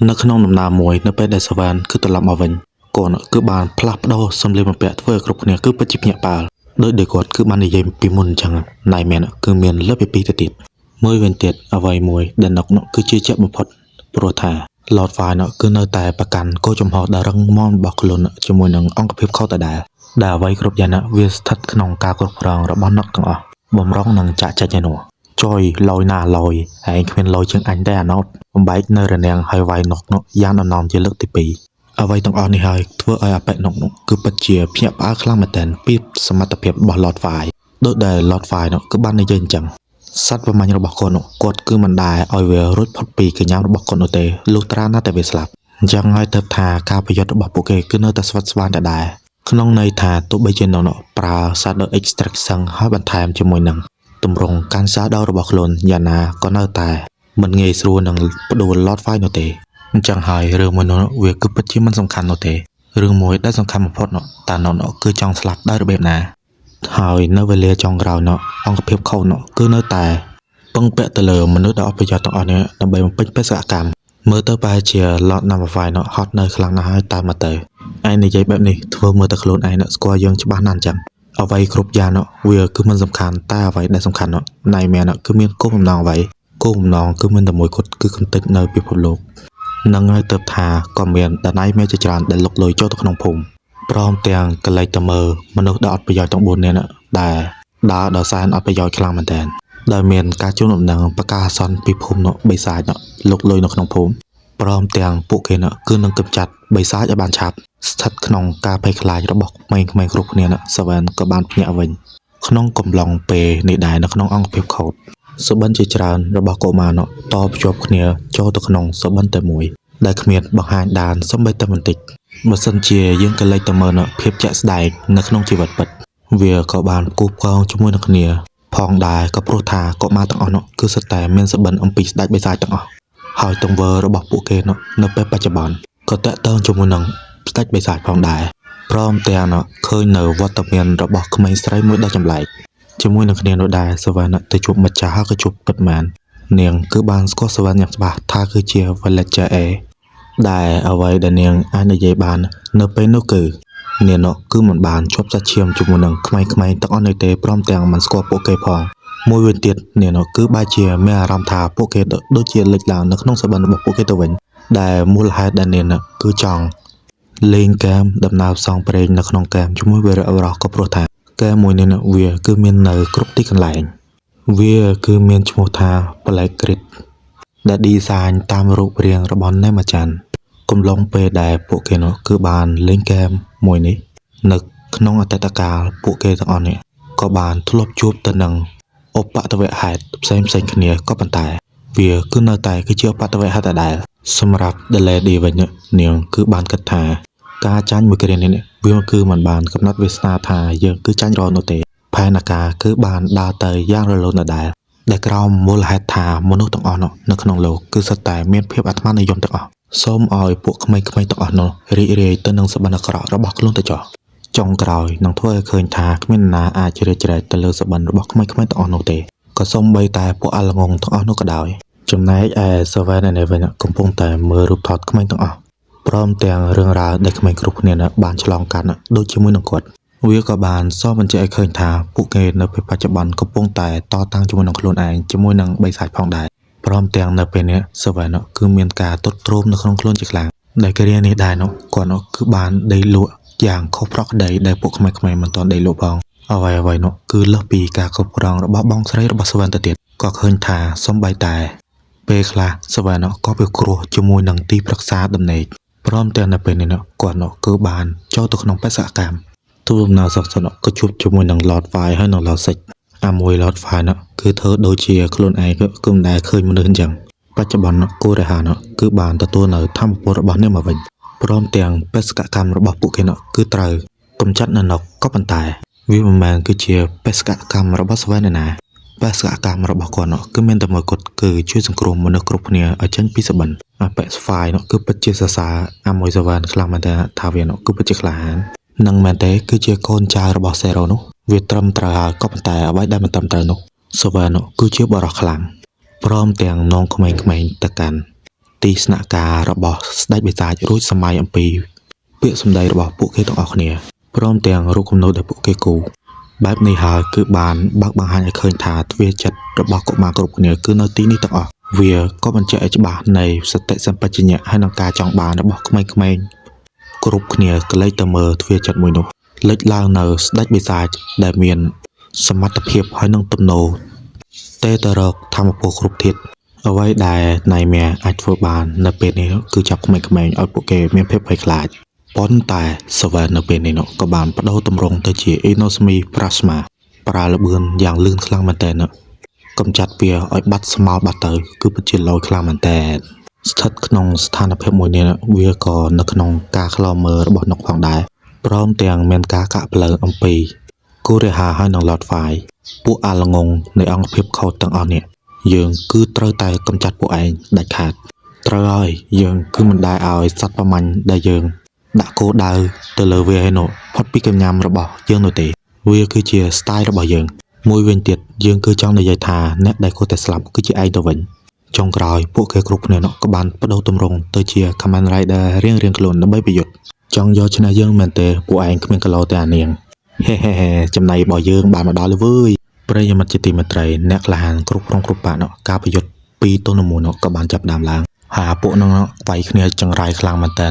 នៅក្នុងដំណើរមួយនៅពេលដែលសាវ៉ានគឺត្រឡប់មកវិញគាត់គឺបានផ្លាស់ប្ដូរសម្លៀកបំពាក់ធ្វើឲ្យគ្រប់គ្នាគឺពិតជាភ្ញាក់ផ្អើលដោយគាត់គឺបាននិយាយពីមុនអញ្ចឹងណៃមែនគឺមានលើសពីពីទៅទៀតមួយវិញទៀតអ្វីមួយដែលនុកគឺជាជាក់បំផុតព្រោះថា Lord Fire គឺនៅតែប្រកាន់គោលចំហដ៏រឹងមាំរបស់ខ្លួនជាមួយនឹងអង្គភាពខុសដដែលអ្វីគ្រប់យ៉ាងវាស្ថិតក្នុងការគ្រប់គ្រងរបស់នុកទាំងអស់បំរុងនឹងចាក់ចែកឯនោះចុយលយណាលយហើយគ្មានលយជាងអញទេអាណោតបំបែកនៅរនាំងហើយវាយនុកយ៉ាងដំណំជាលើកទី2អ្វីទាំងអស់នេះហើយធ្វើឲ្យអបិនុកគឺពិតជាភ្ញាក់ផ្អើលខ្លាំងមែនទែនពីសមត្ថភាពរបស់ Lord Fire ដូចដែល Lord Fire គឺបាននិយាយអញ្ចឹងសត្វប្រមាញ់របស់គាត់គឺមិនដែលឲ្យវារួចផុតពីកញ្ញារបស់គាត់នោះទេលុះត្រាណាតែវាស្លាប់អញ្ចឹងហើយទៅថាការប្រយុទ្ធរបស់ពួកគេគឺនៅតែស្វិតស្វាញដដែលក្នុងន័យថាទោះបីជានុកប្រើ Shadow Extraction ហើយបន្ថែមជាមួយនឹងទម្រង់កាន់ Shadow របស់ខ្លួនយ៉ាងណាក៏នៅតែមិនងាយស្រួលនឹងផ្ដួល Lord Fire នោះទេអញ្ចឹងហើយរឿងមួយនោះវាគឺពិតជាមិនសំខាន់នោះទេរឿងមួយដែលសំខាន់បំផុតតើនុកគឺចង់ស្លាប់ដោយរបៀបណាហើយនៅវេលាចុងក្រោយអង្គភាពខូនគឺនៅតែពឹងពាក់ទៅលើមនុស្សដែលអត់ប្រយោជន៍ទាំងអស់នេះដើម្បីបំពេញបេសកកម្មមើលទៅប្រហែលជា Lord Number 5 ហត់នៅខ្លាំងណាស់ហើយតែមកទៅឯងនិយាយបែបនេះធ្វើមើលទៅខ្លួនឯងស្គាល់យើងច្បាស់ណាស់អញ្ចឹងអ្វីគ្រប់យ៉ាងវាគឺមិនសំខាន់តែអ្វីដែលសំខាន់ណៃមែនគឺមានគោលបំណងអ្វីគោលបំណងគឺមានតែមួយគត់គឺគន្តិចនៅពិភពលោកនឹងហើយទៅថាក៏មានដណៃមេជាច្រើនដែលលុកលុយចូលទៅក្នុងភូមិព្រមទាំងកលេចទៅមើលមនុស្សដែលអត់ប្រយោជន៍ទាំង4នាក់ដែលដើរដល់សែនអត់ប្រយោជន៍ខ្លាំងមែនទែនដែលមានការជួលដំណឹងប្រកាសអាសន្នពីភូមិបិសាចលុកលុយនៅក្នុងភូមិព្រមទាំងពួកគេគឺនឹងកម្ចាត់បិសាចឲ្យបានឆាប់ស្ថិតក្នុងការភ័យខ្លាចរបស់ក្មេងៗគ្រប់គ្នាសាវ៉ានក៏បានភ្ញាក់វិញក្នុងកំឡុងពេលនេះដែរនៅក្នុងអង្គភាពខូតសុបិនជាច្រើនរបស់កុមារតភ្ជាប់គ្នាចូលទៅក្នុងសុបិនតែមួយដែលគ្មានបង្ហាញដានសូម្បីតែបន្តិចបើសិនជាយើងក៏លេចទៅមើលភាពជាក់ស្ដែងនៅក្នុងជីវិតពិតវាក៏បានគូផ្គងជាមួយនឹងគ្នាផងដែរក៏ព្រោះថាកុមារទាំងអស់គឺសុទ្ធតែមានសុបិនអំពីស្ដេចបិសាចទាំងអស់ហើយទង្វើរបស់ពួកគេនៅពេលបច្ចុប្បន្នក៏តាក់ទងជាមួយនឹងស្ដេចបិសាចផងដែរព្រមទាំងឃើញនៅវត្តមានរបស់ក្មេងស្រីមួយដ៏ចម្លែកជាមួយនឹងគ្នានោះដែរសាវ៉ានទៅជួបម្ចាស់ហើយក៏ជួបពិតមែននាងគឺបានស្គាល់សាវ៉ានយ៉ាងច្បាស់ថាគឺជា Villager A ដែលអ្វីដែលនាងអាចនិយាយបាននៅពេលនោះគឺនាងគឺមិនបានជាប់សាច់ឈាមជាមួយនឹងក្មេងៗទាំងអស់នេះទេព្រមទាំងមិនស្គាល់ពួកគេផងមួយវិញទៀតនាងគឺបែរជាមានអារម្មណ៍ថាពួកគេដូចជាលេចឡើងនៅក្នុងសុបិនរបស់ពួកគេទៅវិញដែលមូលហេតុដែលនាងគឺចង់លេងហ្គេមដំណើរផ្សងព្រេងនៅក្នុងហ្គេមជាមួយវីរៈបុរសក៏ព្រោះថាហ្គេមមួយនេះវាគឺមាននៅគ្រប់ទីកន្លែងវាគឺមានឈ្មោះថា Black Grid ដែល design តាមរូបរាងរបស់ Nemajan កំឡុងពេលដែលពួកគេគឺបានលេងហ្គេមមួយនេះនៅក្នុងអតីតកាលពួកគេទាំងអស់នេះក៏បានធ្លាប់ជួបទៅនឹងឧបទ្ទវហេតុផ្សេងគ្នាក៏ប៉ុន្តែវាគឺនៅតែគឺជាឧបទ្ទវហេតុដដែលសម្រាប់ The Lady វិញនាងគឺបានគិតថាការចាញ់មួយគ្រានេះវាគឺមិនបានកំណត់វាសនាថាយើងគឺចាញ់រហូតនោះទេផែនការគឺបានដើរទៅយ៉ាងរលូនដដែលដែលក្រោមមូលហេតុថាមនុស្សទាំងអស់នៅក្នុងលោកគឺសុទ្ធតែមានភាពអាត្មានិយមទាំងអស់សូមឲ្យពួកក្មេងៗទាំងអស់នោះរីករាយទៅនឹងសុបិនអាក្រក់របស់ខ្លួនទៅចុះចុងក្រោយនឹងធ្វើឲ្យឃើញថាគ្មានណាអាចជ្រៀតជ្រែកទៅលើសុបិនរបស់ក្មេងៗទាំងអស់នោះទេក៏សូម្បីតែពួកអាល្ងងទាំងអស់នោះក៏ដោយចំណែកឯ Seven and Eleven កំពុងតែមើលរូបថតក្មេងទាំងអស់ព្រមទាំងរឿងរ៉ាវដែលក្មេងគ្រប់គ្នាបានឆ្លងកាត់ដូចជាមួយនឹងគាត់វាក៏បានសបញ្ជាក់ឲ្យឃើញថាពួកគេនៅពេលបច្ចុប្បន្នកំពុងតែតតាំងជាមួយនឹងខ្លួនឯងជាមួយនឹងបិសាចផងដែរព្រមទាំងនៅពេលនេះ Seven គឺមានការទត់ទ្រោមនៅក្នុងខ្លួនជាខ្លាំងដែលគ្រានេះដែរគាត់គឺបានដេកលក់យ៉ាងខុសប្រក្រតីដែលពួកក្មេងៗមិនទាន់ដេកលក់ផងអ្វីគឺលើសពីការគ្រប់គ្រងរបស់បងស្រីរបស់ Seven ទៅទៀតក៏ឃើញថាសំបីតែពេលខ្លះ Seven ក៏វាគ្រោះជាមួយនឹងទីប្រឹក្សាដំណេកព្រមទាំងនៅពេលនេះគាត់គឺបានចូលទៅក្នុងបេសកកម្មទូលំនៅសុខសន្តិក៏ជួបជាមួយនឹង Lord Fire ហើយនឹង Lord Six មួយ Lord Fire គឺធ្វើដូចជាខ្លួនឯងគឺមិនដែលឃើញមនុស្សអញ្ចឹងបច្ចុប្បន្នគូរហាគឺបានទទួលនៅធម្មពលរបស់នេះមកវិញព្រមទាំងបេសកកម្មរបស់ពួកគេគឺត្រូវកំចាត់នៅក៏ប៉ុន្តែវាមិនមែនគឺជាបេសកកម្មរបស់ស្វែងណាបេសកកម្មរបស់គាត់គឺមានតែមួយគត់គឺជួយសង្គ្រោះមនុស្សគ្រប់គ្នាឲ្យចេញពីសុបិនអាបេស្វាយគឺពិតជាសរសើរមួយសវ៉ានខ្លាំងមែនតើថាវាគឺពិតជាក្លាហាននឹងមែនទេគឺជាកូនចៅរបស់សេរ៉ូនោះវាត្រឹមត្រូវហើយក៏ប៉ុន្តែអ្វីដែលមិនត្រឹមត្រូវនោះសវ៉ានគឺជាបរិសុទ្ធខ្លាំងព្រមទាំងនងក្មេងៗទៅកាន់ ទីស្នាក់ការរបស់ស្ដេចបិសាចរួចសម័យអំពីពាក្យសម្ដីរបស់ពួកគេទាំងអស់គ្នាព្រមទាំងរូបគំនូរដែលពួកគេគូរបែបនេះហើយគឺបានបើកបង្ហាញឲ្យឃើញថាទ្វារចិត្តរបស់កុមារគ្រប់គ្នាគឺនៅទីនេះទាំងអស់វាក៏បញ្ជាក់ឲ្យច្បាស់នៃសតិសម្បជញ្ញៈហើយនឹងការចង់បានរបស់ក្មេងៗគ្រប់គ្នាក៏លេចទៅមើលទ្វារចិត្តមួយនោះលេចឡើងនៅស្ដេចបិសាចដែលមានសមត្ថភាពហើយនឹងទំនោរទេទៅរកធម្មពលគ្រប់ធាតុអ្វីដែលណៃមែអាចធ្វើបាននៅពេលនេះគឺចាប់ក្មេងៗឲ្យពួកគេមានភាពភ័យខ្លាចប៉ុន្តែសវែននៅពេលនេះក៏បានបដូរទម្រង់ទៅជាអេណូស្មីប្រាស្មាប្រើល្បឿនយ៉ាងលឿនខ្លាំងមែនទែនកំចាត់វាឲ្យបាត់ស្មោលបាត់ទៅគឺពិតជាលយខ្លាំងមែនទែនស្ថិតក្នុងស្ថានភាពមួយនេះវាក៏នៅក្នុងការខ្លោមើលរបស់នុកផងដែរព្រមទាំងមានការកាក់ផ្លូវអំពីគូរេហាហើយនឹងឡតហ្វាយពួកអាល្ងងនៃអង្គភាពខូចទាំងអស់នេះយើងគឺត្រូវតែកំចាត់ពួកឯងដាច់ខាតត្រូវហើយយើងគឺមិនដែលឲ្យសត្វប្រមាញ់ដែលយើងដាក់គោដៅទៅលើវាឯនោះផុតពីកញ្ញាំរបស់យើងនោះទេវាគឺជា style របស់យើងមួយវិញទៀតយើងគឺចង់និយាយថាអ្នកដែលគួរតែស្លាប់គឺជាឯងទៅវិញចុងក្រោយពួកគេគ្រប់គ្នាក៏បានបដូរទម្រង់ទៅជា Kamen Rider រៀងៗខ្លួនដើម្បីប្រយុទ្ធចង់យកឈ្នះយើងមែនទេពួកឯងគ្មានកាឡូទេអានាងហេចំណៃរបស់យើងបានមកដល់លើវើយប្រិយមិត្តជាទីមេត្រីអ្នកក្លាហានគ្រប់គ្រងគ្រប់បាក់ការប្រយុទ្ធ2ទល់នឹង1ក៏បានចាប់ដើមឡើងហើយពួកនោះវាយគ្នាចង្រៃខ្លាំងមែនតើ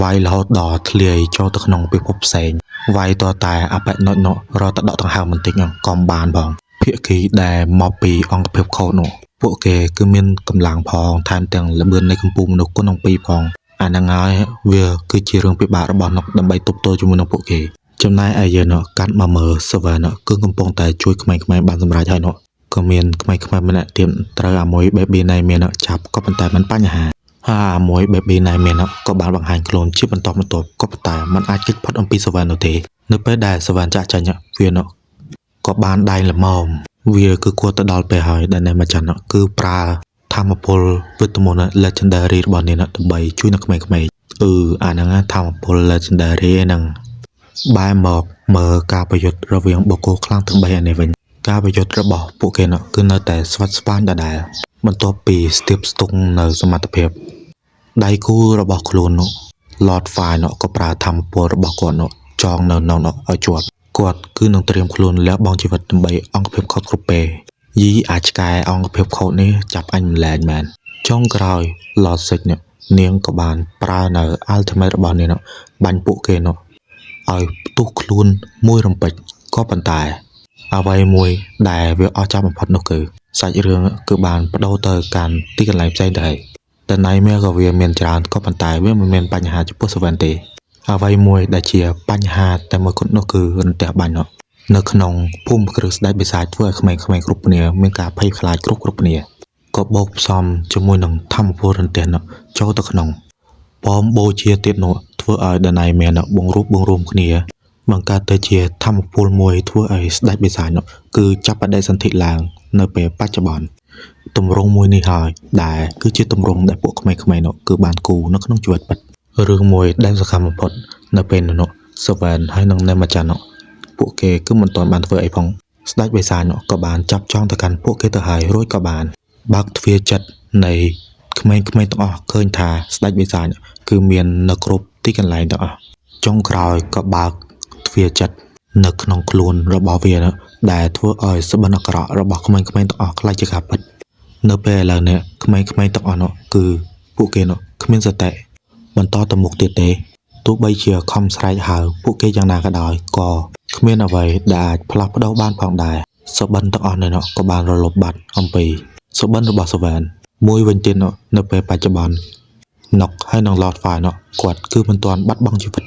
វាយរហូតដល់ធ្លាយចូលទៅក្នុងពិភពផ្សេងវាយតតែអបិនុចរត់ទៅដកដង្ហើមបន្តិចក៏បានផងភាគីដែលមកពីអង្គភាពខូចនោះពួកគេគឺមានកម្លាំងផងថែមទាំងល្បឿននៃកម្ពុជាមនុស្សគុណនឹង2ផងអាហ្នឹងហើយវាគឺជារឿងពិបាករបស់នុកដើម្បីទប់ទល់ជាមួយនឹងពួកគេចំណែកឯយើងកាត់មកមើល server គឺកំពុងតែជួយក្មេងៗបានសម្រេចហើយក៏មានក្មេងៗម្នាក់ទៀតត្រូវអាមួយ baby ណៃមានចាប់ក៏ប៉ុន្តែមិនបញ្ហាហើយអាមួយ baby ណៃមានក៏បានបង្ហាញខ្លួនជាបន្តបន្ទាប់ក៏ប៉ុន្តែมันអាចគេចផុតអំពី server នោះទេនៅពេលដែល server ចាក់ចាញ់វាក៏បានដៃល្មមវាគឺគួរទៅដល់ពេលហើយដែលអ្នកម្ចាស់គឺប្រើធម្មពលវិតមន្ត legendary របស់នេះដើម្បីជួយនៅក្មេងៗអាហ្នឹងធម្មពល legendary ហ្នឹងបែរមកមើលការប្រយុទ្ធរវាងបុគ្គលខ្លាំងទាំង3ឯនេះវិញការប្រយុទ្ធរបស់ពួកគេគឺនៅតែស្វិតស្វាញដដែលបន្ទាប់ពីស្ទាបស្ទង់នៅសមត្ថភាពដៃគូរបស់ខ្លួនLord Fire ក៏ប្រើធម្មពលរបស់គាត់ចងនៅឲ្យជាប់គាត់គឺនឹងត្រៀមខ្លួនលះបង់ជីវិតដើម្បីអង្គភាពខុសគ្រប់ពេលយីអាចឆ្កែអង្គភាពខុសនេះចាប់អញម្លែងមែនចុងក្រោយ Lord Six នាងក៏បានប្រើនៅ ultimate របស់នាងបាញ់ពួកគេឲ្យផ្ទុះខ្លួនមួយរំពេចក៏ប៉ុន្តែអ្វីមួយដែលវាអស្ចារ្យបំផុតនោះគឺសាច់រឿងគឺបានបដូរទៅកាន់ទីកន្លែងផ្សេងដែរតែណៃមែក៏វាមានច្រើនក៏ប៉ុន្តែវាមិនមានបញ្ហាចំពោះ Seven ទេអ្វីមួយដែលជាបញ្ហាតែមួយគត់នោះគឺរន្ទះបាញ់នៅក្នុងភូមិគ្រឹះស្ដេចបិសាចធ្វើឲ្យក្មេងៗគ្រប់គ្នាមានការភ័យខ្លាចគ្រប់គ្នាក៏បូកផ្សំជាមួយនឹងធម្មពលរន្ទះចូលទៅក្នុងប៉មបូជាទៀតធ្វើឲ្យដណៃមែនបង្រួបបង្រួមគ្នាបង្កើតទៅជាធម្មពលមួយធ្វើឲ្យស្ដេចបិសាចគឺចាប់បដិសន្ធិឡើងនៅពេលបច្ចុប្បន្នទម្រង់មួយនេះហើយដែលគឺជាទម្រង់ដែលពួកក្មេងៗគឺបានគូនៅក្នុងជីវិតពិតរឿងមួយដែលសកម្មបំផុតនៅពេលនោះ Seven ហើយនឹងអ្នកម្ចាស់ពួកគេគឺមិនទាន់បានធ្វើអីផងស្ដេចបិសាចក៏បានចាប់ចងទៅកាន់ពួកគេទៅហើយរួចក៏បានបើកទ្វារចិត្តនៃក្មេងៗទាំងអស់ឃើញថាស្ដេចបិសាចគឺមាននៅគ្រប់ទីកន្លែងទាំងអស់ចុងក្រោយក៏បើកទ្វារចិត្តនៅក្នុងខ្លួនរបស់វាដែលធ្វើឲ្យសបិនអាក្រក់របស់ក្មេងៗទាំងអស់ខ្លាចជាការពិតនៅពេលឥឡូវនេះក្មេងៗទាំងអស់គឺពួកគេគ្មានសតិបន្តទៅមុខទៀតទេទោះបីជាខំស្រែកហៅពួកគេយ៉ាងណាក៏ដោយក៏គ្មានអ្វីដែលអាចផ្លាស់ប្ដូរបានផងដែរសបិនទាំងអស់នេះក៏បានរលត់បាត់អំពីសបិនរបស់ Seven មួយវិញទៀតនៅពេលបច្ចុប្បន្ននុកហើយនឹង Lord Fire គាត់គឺមិនទាន់បាត់បង់ជីវិត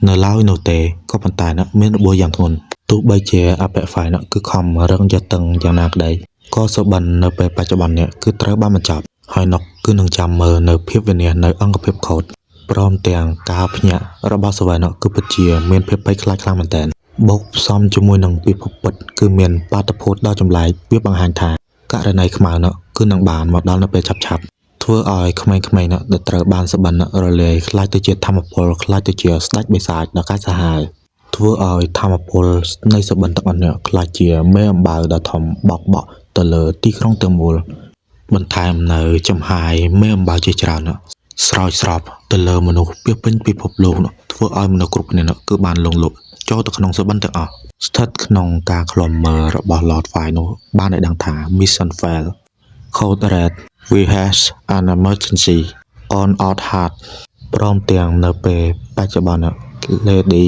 នៅឡើយនោះទេក៏ប៉ុន្តែមានរបួសយ៉ាងធ្ងន់ទោះបីជាអបិហ្វាយគឺខំរឹងយកតឹងយ៉ាងណាក្តីក៏សបិននៅពេលបច្ចុប្បន្ននេះគឺត្រូវបានបញ្ចប់ហើយនុកគឺនឹងចាំមើលនៅភាពវិនាសនៅអង្គភាពខូចព្រមទាំងការភ្ញាក់របស់សវណ្ណគឺពិតជាមានភាពភ័យខ្លាចខ្លាំងមែនទែនបូកផ្សំជាមួយនឹងពិភពពិតគឺមានបាតុភូតដ៏ចម្លែកវាបង្ហាញថាករណីខ្មៅគឺនឹងបានមកដល់នៅពេលឆាប់ធ្វើឲ្យក្មេងៗដែលត្រូវបានសបិនរលាយខ្លាចទៅជាធម្មពលខ្លាចទៅជាស្ដេចបិសាចដ៏កាចសាហាវធ្វើឲ្យធម្មពលនៃសបិនទាំងអស់នេះខ្លាចជាមេអំបៅដ៏ធំបក់ទៅលើទីក្រុងទាំងមូល បន្ថែមនៅចំហាយមេអំបៅជាច្រើនស្រោចស្រពទៅលើមនុស្សពីពេញពិភពលោកធ្វើឲ្យមនុស្សគ្រប់គ្នាគឺបានលងលក់ចូលទៅក្នុងសុបិនទាំងអស់ស្ថិតក្នុងការឃ្លាំមើលរបស់ Lord Fire នោះបានឲ្យដឹងថា Mission Fail Code Red we has an emergency on our heart ព្រមទាំងនៅពេលបច្ចុប្បន្ន Lady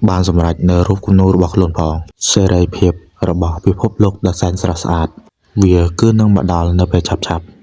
បានសម្រេចនៅរូបគំនូររបស់ខ្លួនផងសេរីភាពរបស់ពិភពលោកដ៏សែនស្រស់ស្អាតវាគឺនឹងមកដល់នៅពេលឆាប់ៗ